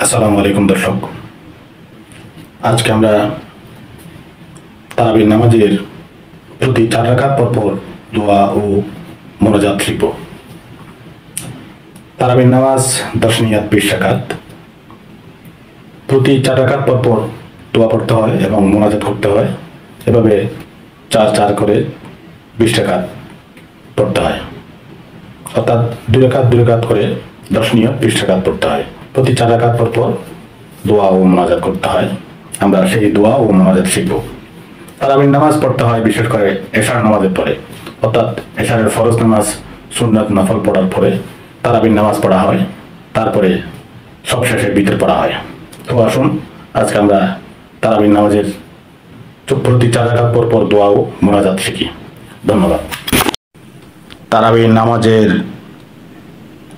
আসসালামু আলাইকুম দর্শক, আজকে আমরা তারাবির নামাজের প্রতি 4 রাকাত পর দোয়া ও মোনাজাত শিখব। তারাবির নামাজ 10 নিয়াত 20 রাকাত, প্রতি 4 রাকাত পর দোয়া পড়তে হয় এবং মোনাজাত করতে হয়। এভাবে 4 করে 20 রাকাত পড়তে হয়, অর্থাৎ 2 রাকাত করে 10 নিয়াত 20 রাকাত পড়তে হয়। প্রতি 4 রাকাত পর দোয়া ও মোনাজাত করতে হয়। আমরা সেই দোয়া ও মোনাজাত শিখব। তারাবির নামাজ পড়তে হয় বিশেষ করে এশার নামাজের পরে, অর্থাৎ এশারের ফরজ নামাজ সুন্নাত নফল পড়ার পরে তারাবির নামাজ পড়া হয়, তারপরে সবশেষে বিতর পড়া হয়। তো আসুন আজকে আমরা তারাবির নামাজের প্রতি 4 রাকাত পর দোয়া ও মোনাজাত শিখি। ধন্যবাদ। তারাবির নামাজের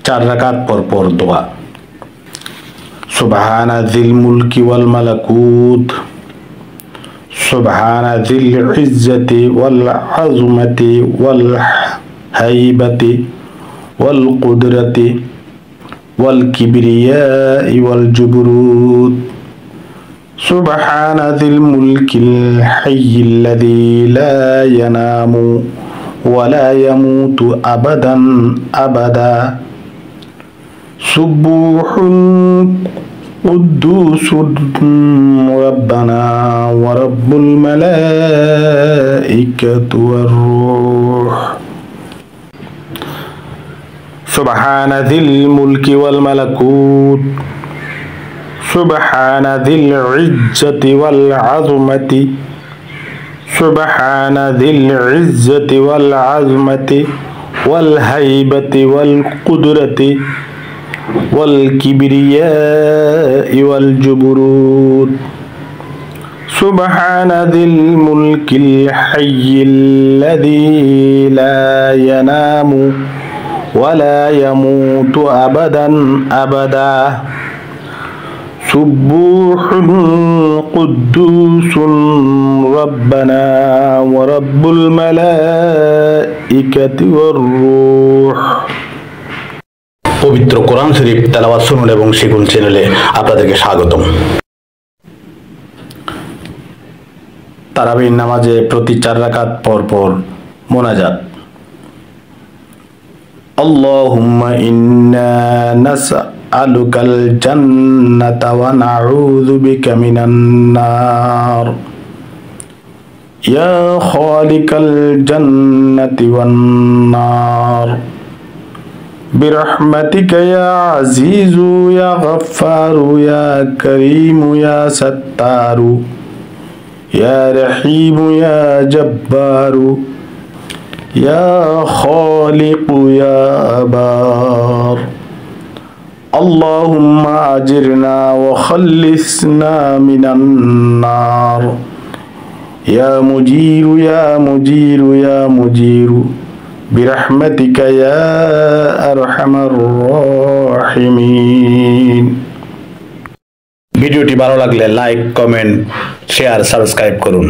4 রাকাত পর দোয়া। সুবহানা যিল মুলকি ওয়াল মালাকুত, সুবহানা যিল ইজ্জতি ওয়াল আযমতি ওয়াল হাইবাতি ওয়াল কুদরতি ওয়াল কিবরিয়াই ওয়াল জুবরুত, সুবহানা যিল মুলকিল হাইয়্যিল্লাযী লা ইয়ানামু ওয়া লা ইয়ামুতু আবাদান আবাদা, সুবহুন কুদ্দুসুর রাব্বানা ওয়া রাব্বুল মালাইকাতু ওয়ার রূহ। সুবহানা যিল মুলকি ওয়াল মালাকুত, সুবহানা যিল ইজ্জতি ওয়াল আযমতি, সুবহানা যিল ইজ্জতি ওয়াল আযমতি ওয়াল হাইবাতি ওয়াল কুদরতি ওয়াল কিবরিয়াই ওয়াল জুবরুত, সুবহানা যিল মুলকিল হাইয়্যিল্লাযী লা ইয়ানামু ওয়া লা ইয়ামুতু আবাদান আবাদা, সুবহুন কুদ্দুসুর রাব্বানা ওয়া রাব্বুল মালাইকাতি ওয়ার রূহ। পবিত্র কোরআন শরীফ তেলাওয়াত শুনুন এবং শিখুন চ্যানেলে আপনাদেরকে স্বাগতম। তারাবির নামাজে প্রতি 4 রাকাত পর মোনাজাত। আল্লাহুম্মা ইন্না নাসআলুকাল জান্নাতা ওয়া নাউযু বিকা মিনান নার, ইয়া খালিকাল জান্নাতি ওয়ান নার, برحمتك يا عزيز يا غفار يا كريم يا ستار يا رحيم يا جبار يا خالق يا بار، اللهم أجرنا وخلصنا من النار، يا مجير يا مجير يا مجير برحمتك يا أرحم الراحمين। ভিডিওটি ভালো লাগলে লাইক, কমেন্ট, শেয়ার, সাবস্ক্রাইব করুন।